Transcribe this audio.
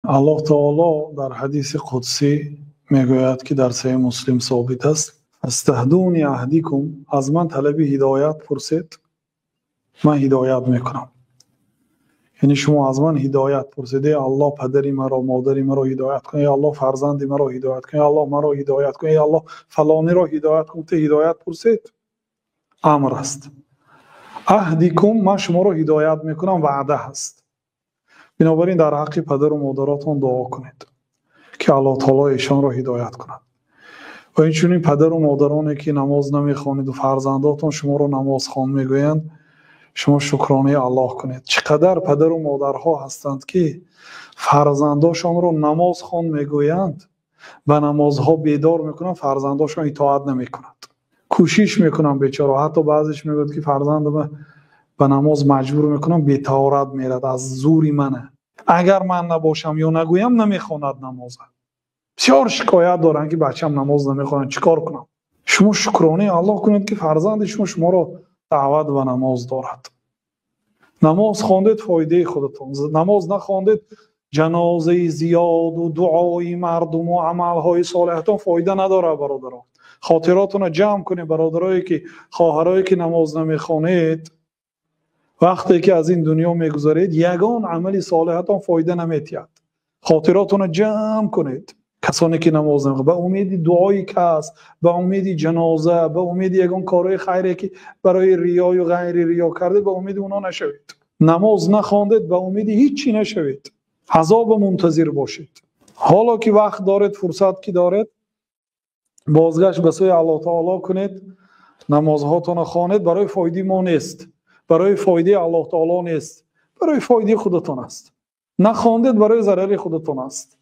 الله تعالی در حدیث قدسی میگوید که در صحیح مسلم ثابت است استهدونی اهدیکم، از من طلب هدایت پرسید من هدایت میکنم. یعنی شما از من هدایت پرسیده الله پدری مرا مادری مرا هدایت کن، یا الله فرزندی مرا هدایت کن، یا الله مرا هدایت کن، یا الله فلانی را هدایت کن. تو هدایت پرسید امر است. اهدیکم من شما را هدایت میکنم وعده هست. بنابراین در حق پدر و مادراتون دعا کنید که الله تعالی ایشان را هدایت کند. و اینچنین پدر و مادرانی که نماز نمیخوانید و فرزنداتون شما را نماز خوان میگویند شما شکرانه الله کنید. چقدر پدر و مادرها هستند که فرزنداشان را نماز خوان میگویند و نمازها بیدار میکنند، فرزنداشان اطاعت نمیکنند، کوشش میکنند بیچاره. حتی بعضیش میگوید که فرزندم به نماز مجبور میکنم بی طهارت میرد، از زوری منه، اگر من نباشم یا نگویم نمیخواند نماز. بسیار شکایت دارن که بچه‌م نماز نمیخواند، چیکار کنم؟ شما شکرانه الله کنید که فرزند شما را دعوت به نماز دارد. نماز خواندید فایده خودتون، نماز نخواندید جنازه زیاد و دعای مردم و عملهای صالحتون فایده نداره. برادران خاطراتون جمع کنید. برادرایی که خواهرایی که نماز نمیخوانید وقتی که از این دنیا میگذارید یگان عمل صالحتون فایده نمیتید. خاطراتون جمع کنید. کسانی که نماز نمیخوانند به امید دعای کس، به امید جنازه، به امید یگان کارهای خیری که برای ریا و غیر ریا کرده، به امید اونا نشوید. نماز نخواندید به امید هیچی نشوید، عذاب منتظر باشید. حالا که وقت دارید، فرصت که دارید، بازگشت به سوی الله تعالی کنید. نمازهاتون خوانید. برای فایده ما نیست، برای فایده الله تعالی نیست، برای فایده خودتون است. نخواندید برای ضرر خودتون است.